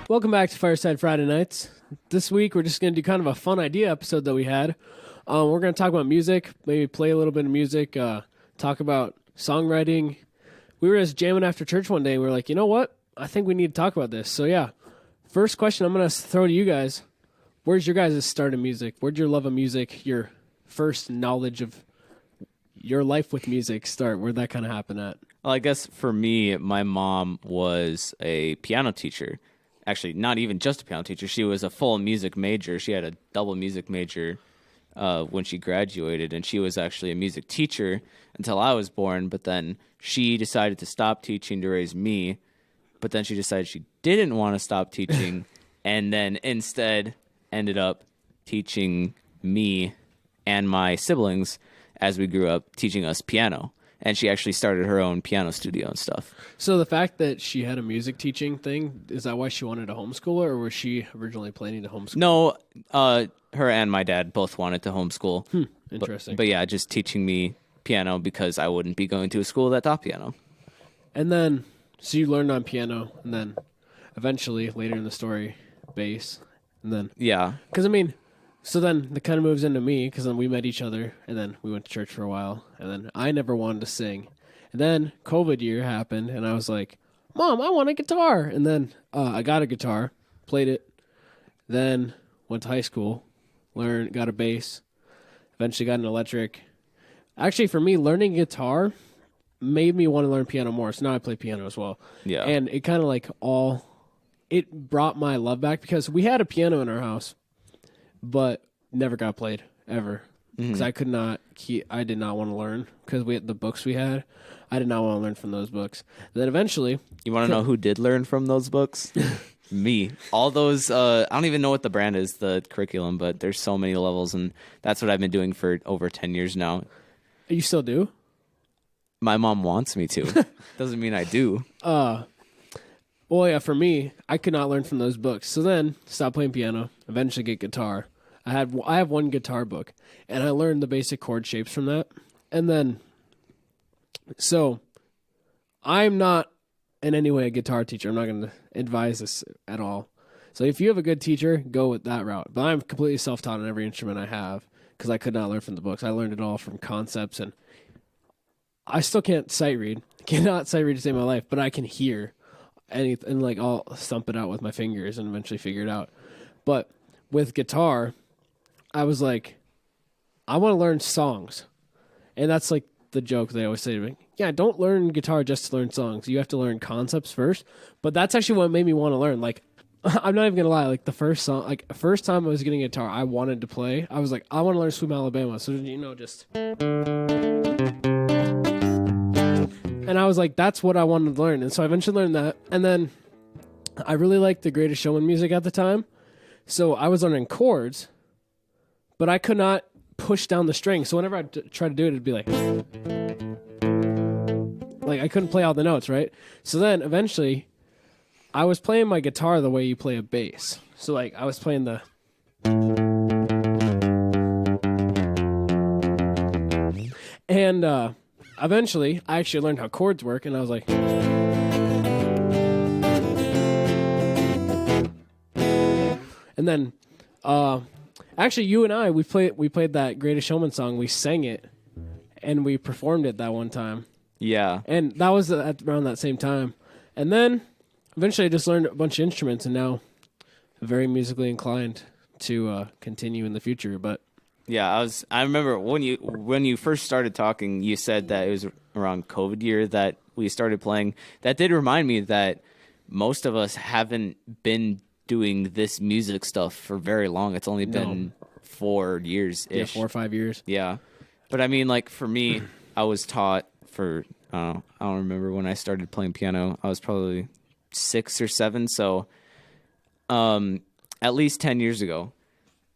Welcome back to Fireside Friday Nights. This week we're just going to do kind of a fun idea episode that we had. We're going to talk about music, maybe play a little bit of music, talk about songwriting. We were just jamming after church one day and we were like, you know what? I think we need to talk about this. So yeah, first question I'm going to throw to you guys. Where's your guys' start in music? Where'd your love of music, your first knowledge of your life with music start? Where'd that kind of happen at? Well, I guess for me, my mom was a piano teacher. Actually, not even just a piano teacher. She was a full music major. She had a double music major when she graduated, and she was actually a music teacher until I was born. But then she decided to stop teaching to raise me. But then she decided she didn't want to stop teaching, and then instead ended up teaching me and my siblings as we grew up, teaching us piano. And she actually started her own piano studio and stuff. So the fact that she had a music teaching thing, is that why she wanted to homeschool her, or was she originally planning to homeschool? No, her and my dad both wanted to homeschool. Interesting. But yeah, just teaching me piano because I wouldn't be going to a school that taught piano. And then, so you learned on piano, and then eventually, later in the story, bass. And then, Yeah. because I mean, so then it kind of moves into me, because then we met each other, and then we went to church for a while, and then I never wanted to sing. And then COVID year happened, and I was like, Mom, I want a guitar. And then I got a guitar, played it, then went to high school, got a bass, eventually got an electric. Actually, for me, learning guitar made me want to learn piano more, so now I play piano as well. Yeah. And it kind of it brought my love back, because we had a piano in our house, but never got played ever, because I did not want to learn, because the books we had, I did not want to learn from those books. And then eventually, You want to know who did learn from those books? Me. All those, I don't even know what the brand is, the curriculum, but there's so many levels, and that's what I've been doing for over 10 years now. you still do? My mom wants me to. Doesn't mean I do. Well, yeah, for me, I could not learn from those books. So then, stop playing piano, eventually get guitar. I have one guitar book, and I learned the basic chord shapes from that. And then, so, I'm not in any way a guitar teacher. I'm not going to advise this at all. So if you have a good teacher, go with that route. But I'm completely self-taught on every instrument I have, because I could not learn from the books. I learned it all from concepts, and I still can't sight read. Cannot sight read to save my life, but I can hear. And like I'll stump it out with my fingers and eventually figure it out. But with guitar, I was like, I want to learn songs. And that's like the joke they always say to me. Yeah, don't learn guitar just to learn songs. You have to learn concepts first. But that's actually what made me want to learn. Like, I'm not even going to lie. Like, the first time I was getting a guitar, I wanted to play. I was like, I want to learn Sweet Home Alabama. So, just... And I was like, that's what I wanted to learn. And so I eventually learned that. And then I really liked the Greatest Showman music at the time. So I was learning chords, but I could not push down the strings. So whenever I tried to do it, it'd be like I couldn't play all the notes, right? So then eventually I was playing my guitar the way you play a bass. So like I was playing the... And, eventually, I actually learned how chords work, and I was like... And then, actually, you and I, we played that Greatest Showman song. We sang it, and we performed it that one time. Yeah. And that was around that same time. And then, eventually, I just learned a bunch of instruments, and now I'm very musically inclined to continue in the future, but... Yeah, I remember when you first started talking, you said that it was around COVID year that we started playing. That did remind me that most of us haven't been doing this music stuff for very long. It's only been 4 years-ish. Yeah, 4 or 5 years. Yeah. But I mean, like, for me, I was taught for, I don't remember when I started playing piano. I was probably 6 or 7, so at least 10 years ago.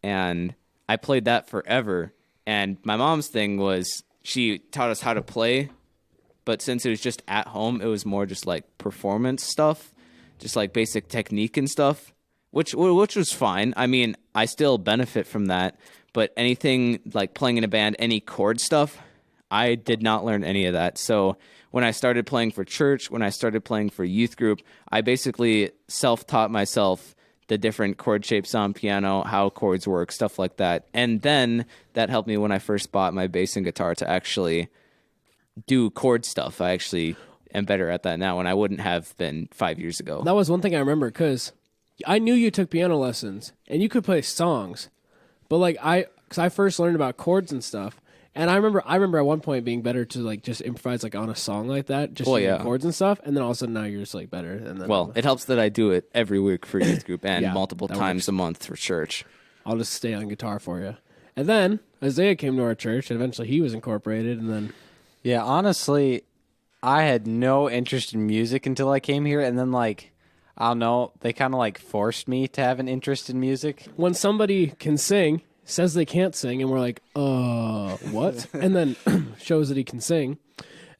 And I played that forever, and my mom's thing was she taught us how to play, but since it was just at home, it was more just like performance stuff, just like basic technique and stuff, which was fine. I mean, I still benefit from that, but anything like playing in a band, any chord stuff, I did not learn any of that. So when I started playing for church, when I started playing for youth group, I basically self-taught myself the different chord shapes on piano, how chords work, stuff like that. And then that helped me when I first bought my bass and guitar to actually do chord stuff. I actually am better at that now, and I wouldn't have been 5 years ago. That was one thing I remember because I knew you took piano lessons and you could play songs, but like because I first learned about chords and stuff, and I remember at one point being better to like just improvise like on a song like that, just using chords and stuff, and then all of a sudden now you're just like better. And then Well, it helps that I do it every week for youth group and Yeah, multiple that times works. a month for church. I'll just stay on guitar for you. And then Isaiah came to our church, and eventually he was incorporated, and then Yeah, honestly, I had no interest in music until I came here, and then like I don't know, they kind of like forced me to have an interest in music. when somebody can sing, says they can't sing, and we're like, what? And then shows that he can sing.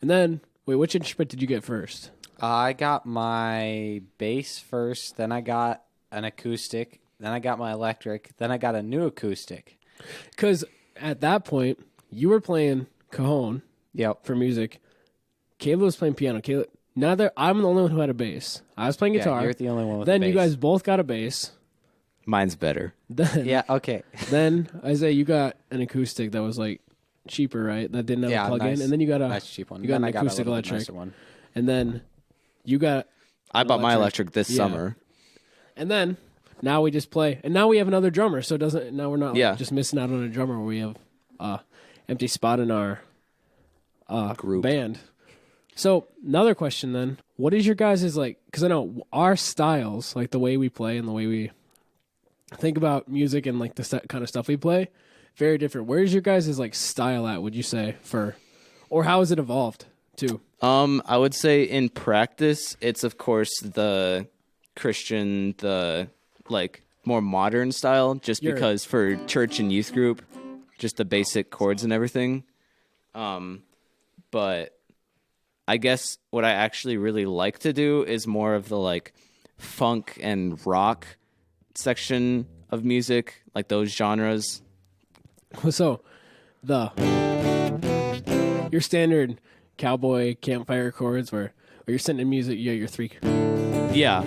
And then, wait, which instrument did you get first? I got my bass first, then I got an acoustic, then I got my electric, then I got a new acoustic. Because at that point, you were playing cajon Yep. for music. Caleb was playing piano. I'm the only one who had a bass. I was playing guitar. Yeah, you're the only one with Then a you bass. guys both got a bass. Mine's better. Then, Yeah, okay. then Isaiah, you got an acoustic that was like cheaper, right? That didn't have Yeah, a plug nice- in. And then you got a Nice cheap one. You got Then an I got a acoustic little bit electric. nicer one. And then you got I an bought my electric this Yeah. summer. And then now we just play, and now we have another drummer. So it doesn't now we're not like, Yeah. just missing out on a drummer. Where we have empty spot in our Group. band. So another question then: what is your guys' like? Because I know our styles, like the way we play and the way we think about music and like the kind of stuff we play, very different. Where's your guys' like style at? Would you say or how has it evolved too? I would say in practice, it's of course the Christian, the like more modern style, just You're- because for church and youth group, just the basic chords and everything. But I guess what I actually really like to do is more of the like funk and rock section of music, like those genres. So your standard cowboy campfire chords where you're sitting in music, you got your three. Yeah.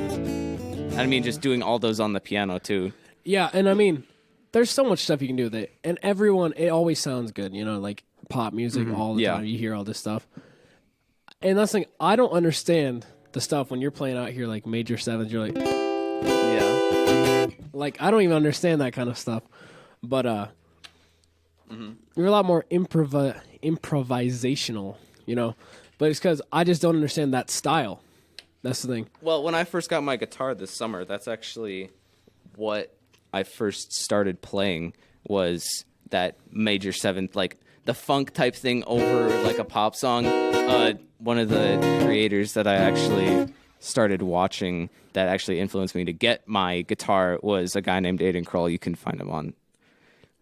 I mean, just doing all those on the piano too. Yeah, and I mean, there's so much stuff you can do with it, and it always sounds good, like pop music all the Yeah. time. You hear all this stuff, and that's the thing. I don't understand the stuff when you're playing out here like major sevens. You're Yeah. like I don't even understand that kind of stuff, but you're a lot more improvisational, But it's because I just don't understand that style. That's the thing. Well, when I first got my guitar this summer, that's actually what I first started playing was that major seventh, like the funk type thing over like a pop song. One of the creators that I actually started watching that actually influenced me to get my guitar was a guy named Aiden Kroll. You can find him on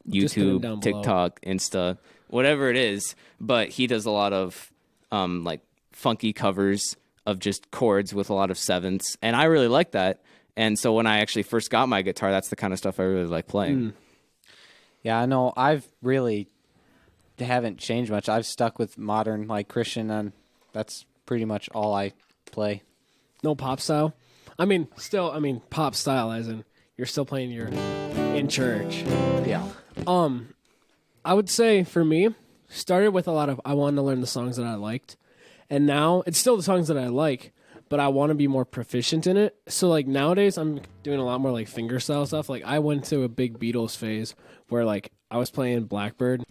Just put him YouTube, down below. TikTok, Insta, whatever it is. But he does a lot of like funky covers of just chords with a lot of sevenths, and I really like that. And so when I actually first got my guitar, that's the kind of stuff I really like playing. Yeah, I know. I've really haven't changed much. I've stuck with modern, like Christian, and that's pretty much all I play. No pop style. I mean, pop style as in you're still playing in church. Yeah. I would say for me, started with a lot of I wanted to learn the songs that I liked, and now it's still the songs that I like, but I want to be more proficient in it. So like nowadays, I'm doing a lot more like finger style stuff. Like I went to a big Beatles phase where like I was playing Blackbird.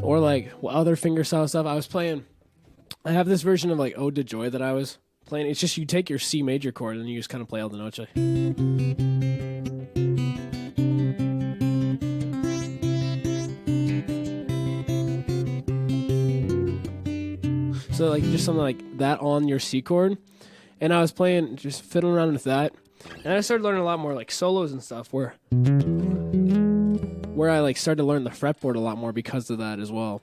Or like other finger style stuff. I have this version of like Ode to Joy that I was playing. It's just you take your C major chord and you just kind of play all the notes. So like just something like that on your C chord. And I was playing, just fiddling around with that. And I started learning a lot more like solos and stuff where I like started to learn the fretboard a lot more because of that as well.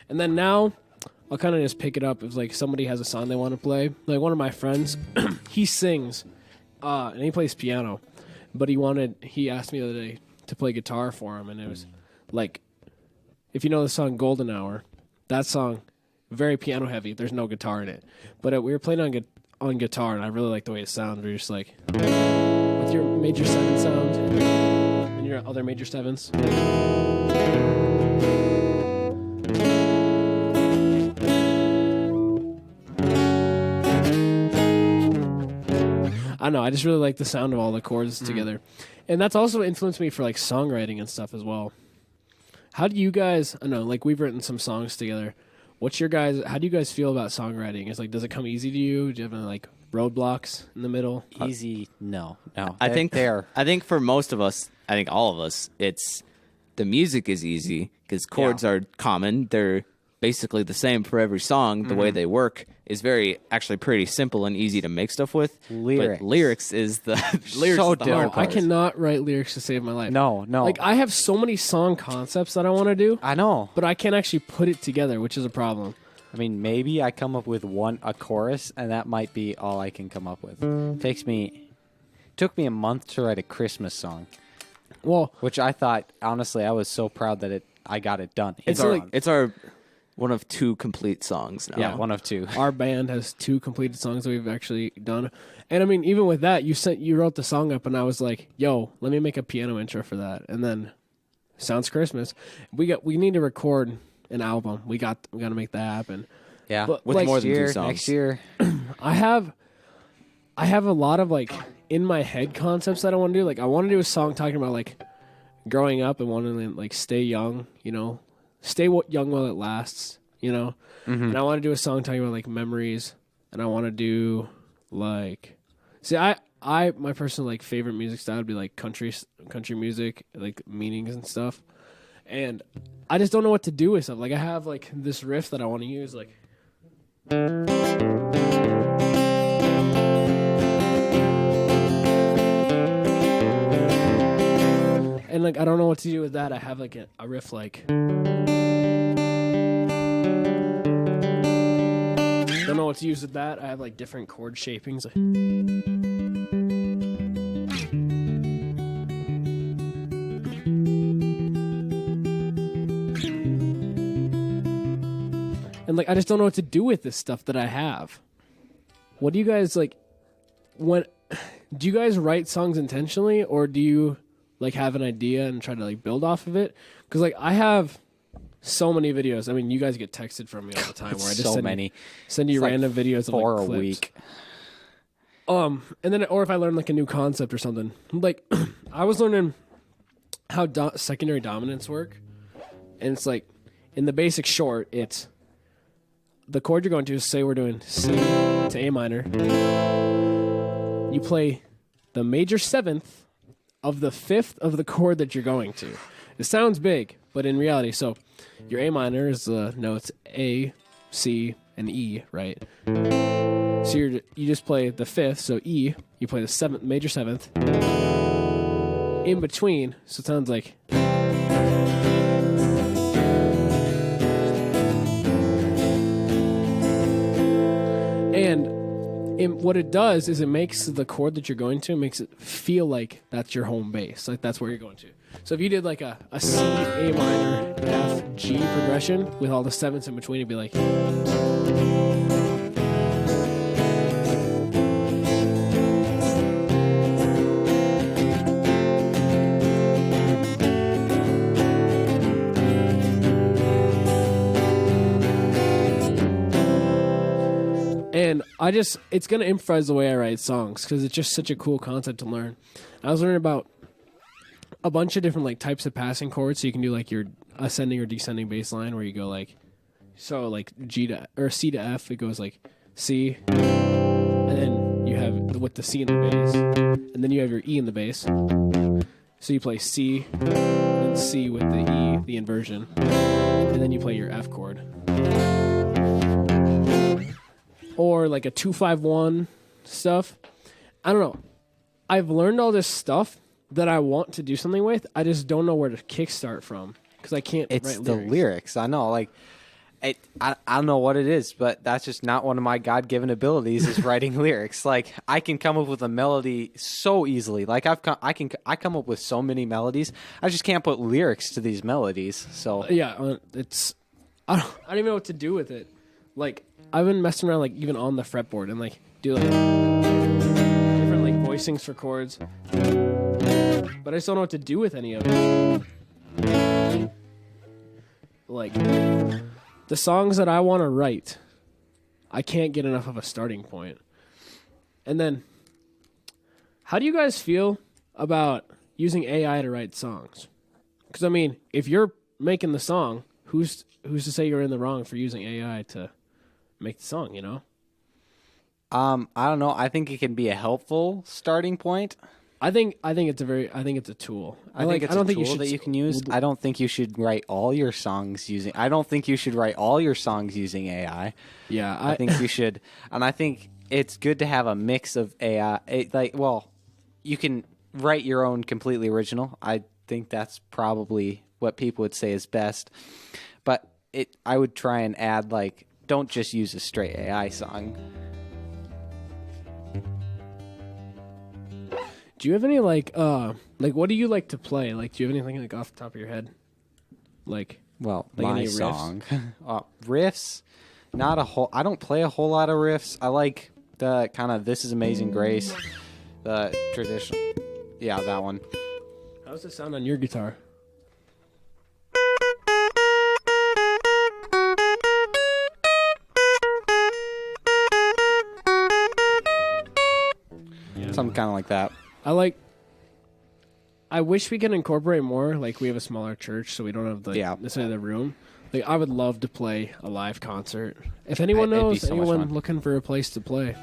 And then now I'll kind of just pick it up if like somebody has a song they want to play. Like one of my friends, he sings, and he plays piano, but he asked me the other day to play guitar for him, and it was like, if you know the song Golden Hour, that song, very piano heavy. There's no guitar in it, but we were playing on guitar, and I really like the way it sounds. We're just like with your major 7 sound and your other major 7s. I don't know. I just really like the sound of all the chords together. And that's also influenced me for like songwriting and stuff as well. How do you guys, I don't know, like we've written some songs together. How do you guys feel about songwriting? Does it come easy to you? Do you have any like roadblocks in the middle? Easy? No. I think there. I think for most of us, I think all of us, it's the music is easy because chords are common. They're basically the same for every song. The way they work is actually pretty simple and easy to make stuff with. Lyrics. But lyrics is the lyrics So is the hard difficult. part. I cannot write lyrics to save my life. No. Like I have so many song concepts that I want to do, I know. but I can't actually put it together, which is a problem. I mean, maybe I come up with a chorus, and that might be all I can come up with. Took me a month to write a Christmas song, Well, which I thought, honestly, I was so proud that I got it done. It's our one of 2 complete songs now. Yeah, one of 2. our band has 2 completed songs that we've actually done. And I mean, even with that, you wrote the song up, and I was like, "Yo, let me make a piano intro for that." And then, sounds Christmas. We need to record an album. We got to make that happen. Yeah, But, With like, more than 2 year, songs. next year. I have a lot of like in my head concepts that I want to do. Like I want to do a song talking about like growing up and wanting to like stay young, stay young while it lasts, And I want to do a song talking about like memories, and I want to do like, my personal like favorite music style would be like country music, like meanings and stuff. And I just don't know what to do with stuff. Like I have like this riff that I want to use, like. And like I don't know what to do with that. I have like a riff like. Don't know what to use with that. I have like different chord shapings. And like I just don't know what to do with this stuff that I have. What do you guys like? Do you guys write songs intentionally, or do you like have an idea and try to like build off of it? Because like I have so many videos. I mean, you guys get texted from me all the time where I just send you It's like random videos of 4 like a clips. week. And then or if I learn like a new concept or something. Like I was learning how secondary dominants work, and it's like in the basic short, it's the chord you're going to. Say we're doing C to A minor. You play the major 7th of the 5th of the chord that you're going to. It sounds big, but in reality, so your A minor is the notes A, C, and E, right? So you just play the 5th, so E. You play the 7th, major 7th. In between, so it sounds like. And what it does is it makes the chord that you're going to, makes it feel like that's your home base, like that's where you're going to. So if you did like a C, A minor, F, G progression with all the 7ths in between, it'd be like. And it's going to improvise the way I write songs because it's just such a cool concept to learn. I was learning about a bunch of different like types of passing chords. So you can do like your ascending or descending bass line where you go like, so like C to F, it goes like C. And then you have with the C in the bass. And then you have your E in the bass. So you play C, and C with the E, the inversion. And then you play your F chord. Or like a 2-5-1 stuff. I don't know. I've learned all this stuff that I want to do something with. I just don't know where to kickstart from because I can't It's write the lyrics. lyrics. I know. Like, I don't know what it is, but that's just not one of my God-given abilities is writing lyrics. Like I can come up with a melody so easily. Like I come up with so many melodies. I just can't put lyrics to these melodies. So Yeah, it's I don't even know what to do with it. Like I've been messing around like even on the fretboard and like do like different like voicings for chords, but I just don't know what to do with any of it. Like the songs that I want to write, I can't get enough of a starting point. And then, how do you guys feel about using AI to write songs? Because I mean, if you're making the song, who's to say you're in the wrong for using AI to make the song? You know, I don't know. I think it can be a helpful starting point. I think it's a tool. I think it's a tool that you can use. I don't think you should write all your songs using. I don't think you should write all your songs using AI. Yeah, I think you should, and I think it's good to have a mix of AI. You can write your own completely original. I think that's probably what people would say is best. But I would try and add don't just use a straight AI song. Do you have any like what do you like to play? Like, do you have anything like off the top of your head? Well, like my any riffs? song. Riffs, not a whole. I don't play a whole lot of riffs. I like the kind of "This Is Amazing Grace," the traditional. Yeah, that one. How does it sound on your guitar? Something kind of like that. I wish we could incorporate more. Like, we have a smaller church, so we don't have necessarily the room. Like, I would love to play a live concert. If anyone It'd be knows so much anyone fun. looking for a place to play,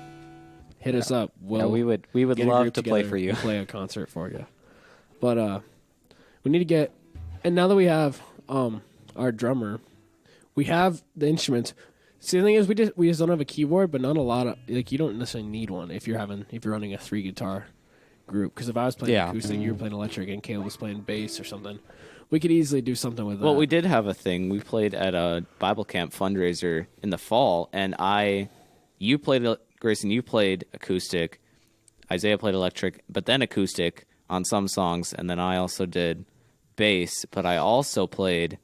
hit us up. We would get a love group to play together for you. and play a concert for you. But we need to get. And now that we have our drummer, we have the instruments. See, the thing is, we just don't have a keyboard, but not a lot of you don't necessarily need one if you're running a 3 guitar group. Because if I was playing acoustic, you were playing electric, and Caleb was playing bass or something, we could easily do something with that. Well, we did have a thing. We played at a Bible camp fundraiser in the fall, and you played Grayson, you played acoustic, Isaiah played electric, but then acoustic on some songs, and then I also did bass, but I also played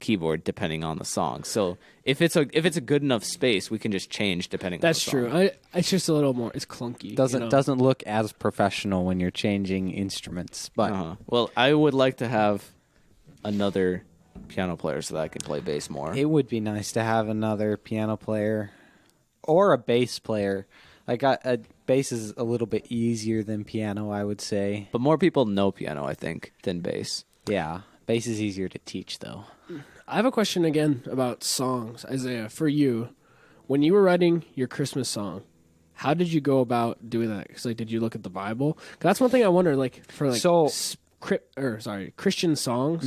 keyboard depending on the song. So if it's a good enough space, we can just change depending. That's on the song. true. It's just a little more. It's clunky. Doesn't look as professional when you're changing instruments. But Well, I would like to have another piano player so that I can play bass more. it would be nice to have another piano player or a bass player. A bass is a little bit easier than piano, I would say. But more people know piano, I think, than bass. Yeah, bass is easier to teach, though. I have a question again about songs, Isaiah. For you, when you were writing your Christmas song, how did you go about doing that? Because did you look at the Bible? 'Cause that's one thing I wonder. Christian songs.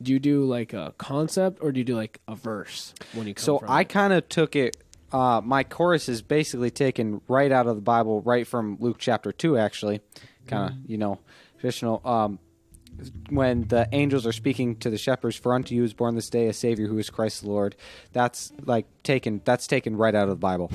Do you do a concept or do you do a verse when you come? So from I it? kind of took it. My chorus is basically taken right out of the Bible, right from Luke chapter 2, actually. Kind of, traditional. When the angels are speaking to the shepherds, "For unto you is born this day a Savior who is Christ the Lord." That's taken right out of the Bible.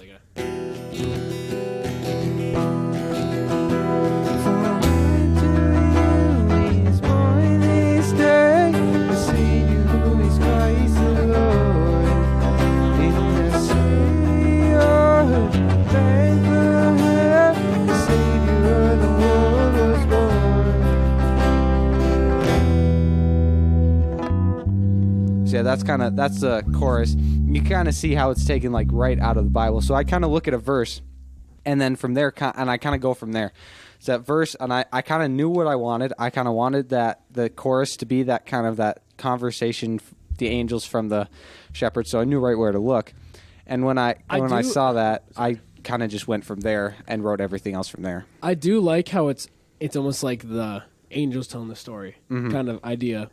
Yeah, that's the chorus. You kind of see how it's taken right out of the Bible. So I kind of look at a verse, and then from there, and I kind of go from there. So that verse, and I kind of knew what I wanted. I kind of wanted the chorus to be that kind of that conversation, the angels from the shepherds. So I knew right where to look. And when I saw that, I kind of just went from there and wrote everything else from there. I do like how it's almost like the angels telling the story kind of idea.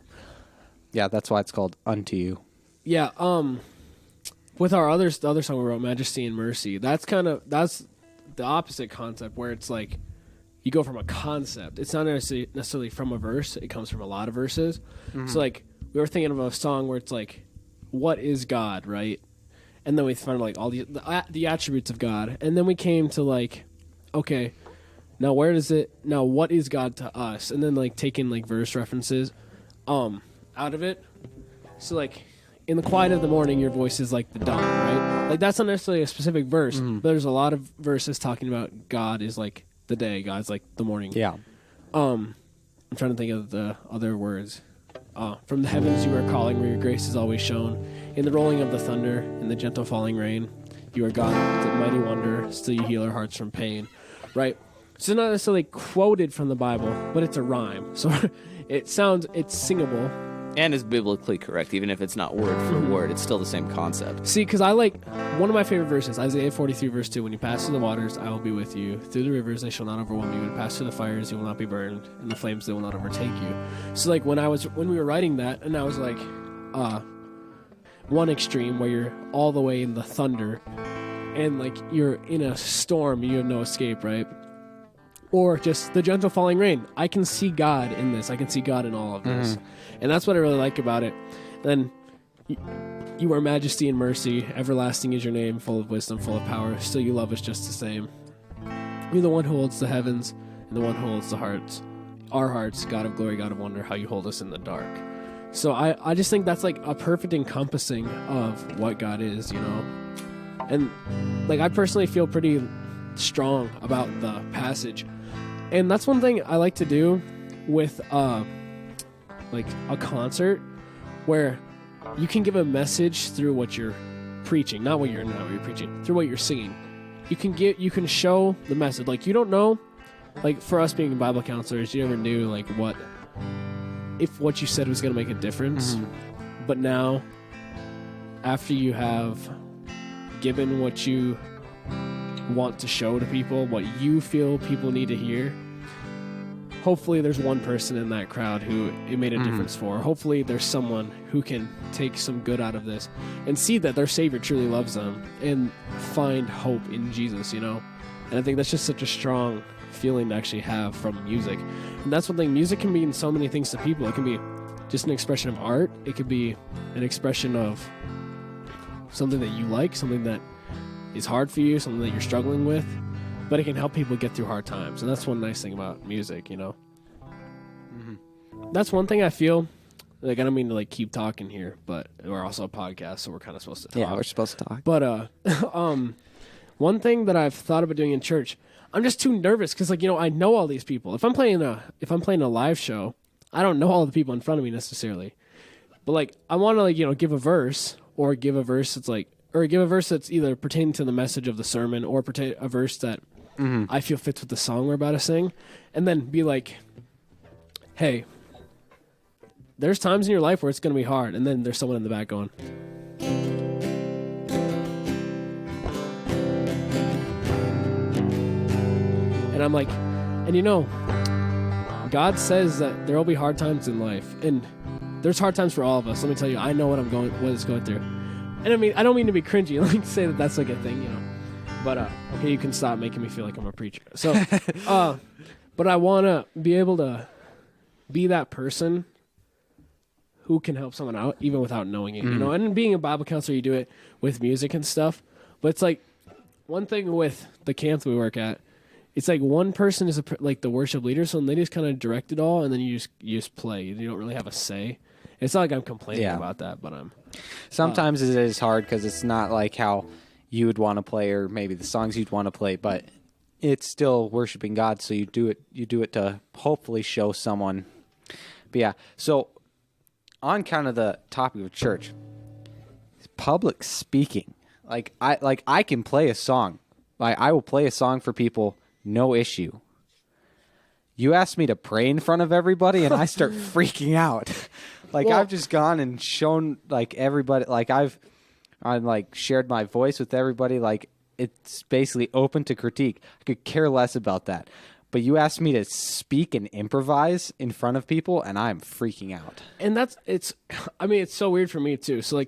Yeah, that's why it's called Unto You. Yeah, with the other song we wrote, Majesty and Mercy, that's the opposite concept where it's you go from a concept. It's not necessarily from a verse. It comes from a lot of verses. So we were thinking of a song where it's what is God, right? And then we found like all the attributes of God, and then we came to like, okay, now what is God to us? And then like taking like verse references, out of it. So like, in the quiet of the morning, your voice is like the dawn, right? Like that's not necessarily a specific verse, but there's a lot of verses talking about God is like the day, God's like the morning. Yeah. I'm trying to think of the other words. From the heavens you are calling, where your grace is always shown. In the rolling of the thunder, in the gentle falling rain, you are God, the mighty wonder. Still you heal our hearts from pain. Right? So it's not necessarily quoted from the Bible, but it's a rhyme. So it's singable. And is biblically correct, even if it's not word for word. It's still the same concept. See, because I like one of my favorite verses, Isaiah 43, verse 2. When you pass through the waters, I will be with you. Through the rivers, they shall not overwhelm you. When you pass through the fires, you will not be burned. And the flames, they will not overtake you. So, like, when we were writing that, and I was like, one extreme where you're all the way in the thunder, and, like, you're in a storm, you have no escape, right? Or just the gentle falling rain. I can see God in this. I can see God in all of this. And that's what I really like about it. And then you are majesty and mercy. Everlasting is your name, full of wisdom, full of power. Still you love us just the same. You're the one who holds the heavens and the one who holds the hearts. Our hearts, God of glory, God of wonder, how you hold us in the dark. So I just think that's like a perfect encompassing of what God is, you know? And like I personally feel pretty strong about the passage. And that's one thing I like to do with like a concert where you can give a message through what you're preaching, not what you're preaching, through what you're singing. You can show the message. Like you don't know, like for us being Bible counselors, you never knew like if what you said was going to make a difference. But now, after you have given what you want to show to people, what you feel people need to hear, hopefully there's one person in that crowd who it made a difference for. Hopefully there's someone who can take some good out of this and see that their Savior truly loves them and find hope in Jesus, you know? And I think that's just such a strong feeling to actually have from music. And that's one thing, music can mean so many things to people. It can be just an expression of art. It could be an expression of something that you like, something that is hard for you, something that you're struggling with, but it can help people get through hard times. And that's one nice thing about music, you know? That's one thing I feel, like I don't mean to like keep talking here, but we're also a podcast, so we're kind of supposed to talk. Yeah, we're supposed to talk. But one thing that I've thought about doing in church, I'm just too nervous because like, you know, I know all these people. If I'm playing a live show, I don't know all the people in front of me necessarily. But like I want to like, you know, give a verse that's either pertaining to the message of the sermon or a verse that I feel fits with the song we're about to sing, and then be like, hey, there's times in your life where it's going to be hard, and then there's someone in the back going, and I'm like, and you know, God says that there will be hard times in life, and there's hard times for all of us. Let me tell you, I know what it's going through. And I mean, I don't mean to be cringy, like to say that that's like a thing, you know. But okay, you can stop making me feel like I'm a preacher. So, but I want to be able to be that person who can help someone out, even without knowing it, you know. And being a Bible counselor, you do it with music and stuff. But it's like one thing with the camp that we work at. It's like one person is like the worship leader, so they just kind of direct it all, and then you just play. You don't really have a say. It's not like I'm complaining about that, but I'm. Sometimes it is hard because it's not like how you would want to play, or maybe the songs you'd want to play, but it's still worshiping God. So you do it to hopefully show someone. But yeah, so on kind of the topic of church, public speaking. I can play a song. I will play a song for people, no issue. You ask me to pray in front of everybody, and I start freaking out. I've just gone and shown everybody, I've shared my voice with everybody. It's basically open to critique. I could care less about that. But you asked me to speak and improvise in front of people, and I'm freaking out. And it's so weird for me too. So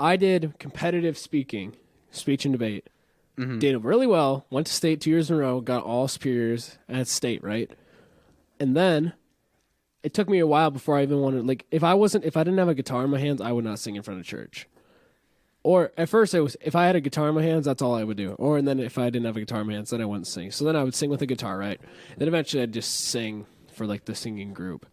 I did competitive speech and debate. Did really well, went to state 2 years in a row, got all superiors at state, right? And then it took me a while before I even wanted, like, if I didn't have a guitar in my hands, I would not sing in front of church. Or at first it was, if I had a guitar in my hands, that's all I would do. Or, and then if I didn't have a guitar in my hands, then I wouldn't sing. So then I would sing with a guitar, right? Then eventually I'd just sing for like the singing group.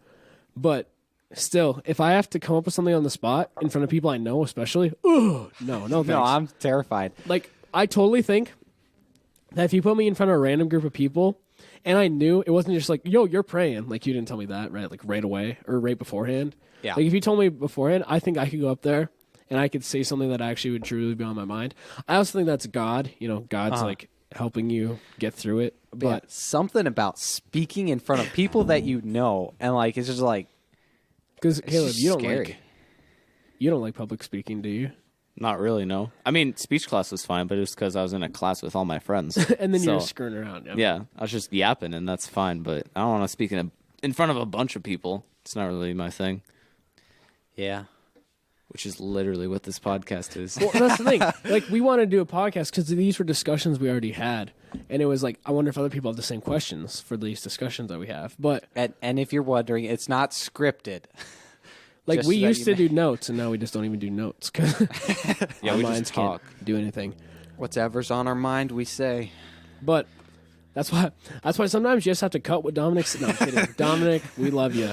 But still, if I have to come up with something on the spot in front of people I know, especially, no thanks. No, I'm terrified. Like, I totally think that if you put me in front of a random group of people, and I knew it wasn't just like, yo, you're praying. Like, you didn't tell me that, right? Like, right away or right beforehand. Yeah. Like, if you told me beforehand, I think I could go up there and I could say something that actually would truly be on my mind. I also think that's God. You know, God's like helping you get through it. But Yeah, something about speaking in front of people that you know, and like it's just like because it's Caleb, just you don't scary. like public speaking, do you? Not really, no. I mean, speech class was fine, but it was because I was in a class with all my friends. And then So, you're screwing around. yeah, I was just yapping, and that's fine. But I don't want to speak in front of a bunch of people. It's not really my thing, Yeah. which is literally what this podcast is. Well, that's the thing. Like, we want to do a podcast because these were discussions we already had, and it was like, I wonder if other people have the same questions for these discussions that we have. But And if you're wondering, it's not scripted. like, Just we so that used you to know. do notes, and now we just don't even do notes because Yeah, our we minds just talk. can't do anything. Whatever's on our mind, we say. But that's why sometimes you just have to cut what Dominic's. No, I'm kidding. Dominic, we love you,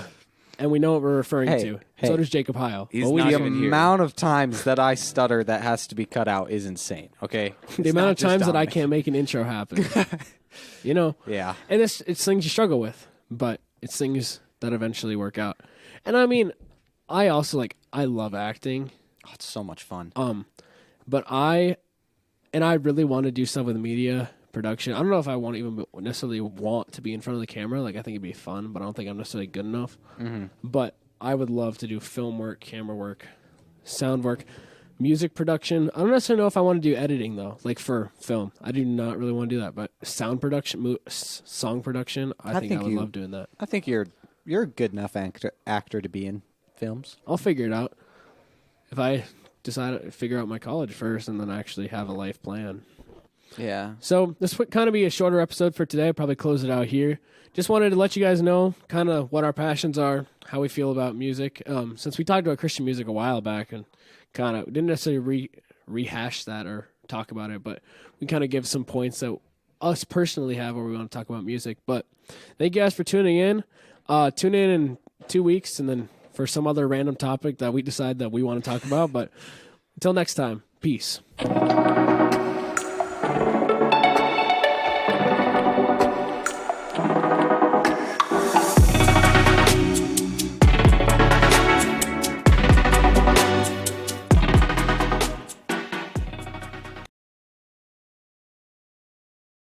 and we know what we're referring Hey, to. hey. So does Jacob Heil. He's But we not just- The even here. amount of times that I stutter that has to be cut out is insane. Okay. the amount of times that I can't make an intro happen. You know. Yeah. And it's things you struggle with, but it's things that eventually work out. And I mean, I also I love acting, Oh, it's so much fun. but I really want to do stuff with media production. I don't know if I necessarily want to be in front of the camera. Like, I think it'd be fun, but I don't think I'm necessarily good enough. But I would love to do film work, camera work, sound work, music production. I don't necessarily know if I want to do editing though, like for film. I do not really want to do that, but sound production, song production, I think I would love doing that. I think you're a good enough actor to be in films. I'll figure it out if I decide to figure out my college first and then actually have a life plan. Yeah. So this would kind of be a shorter episode for today. Probably close it out here. Just wanted to let you guys know kind of what our passions are, how we feel about music. Since we talked about Christian music a while back and kind of didn't necessarily rehash that or talk about it, but we kind of give some points that us personally have where we want to talk about music. But thank you guys for tuning in. Tune in 2 weeks and then for some other random topic that we decide that we want to talk about. But until next time, peace.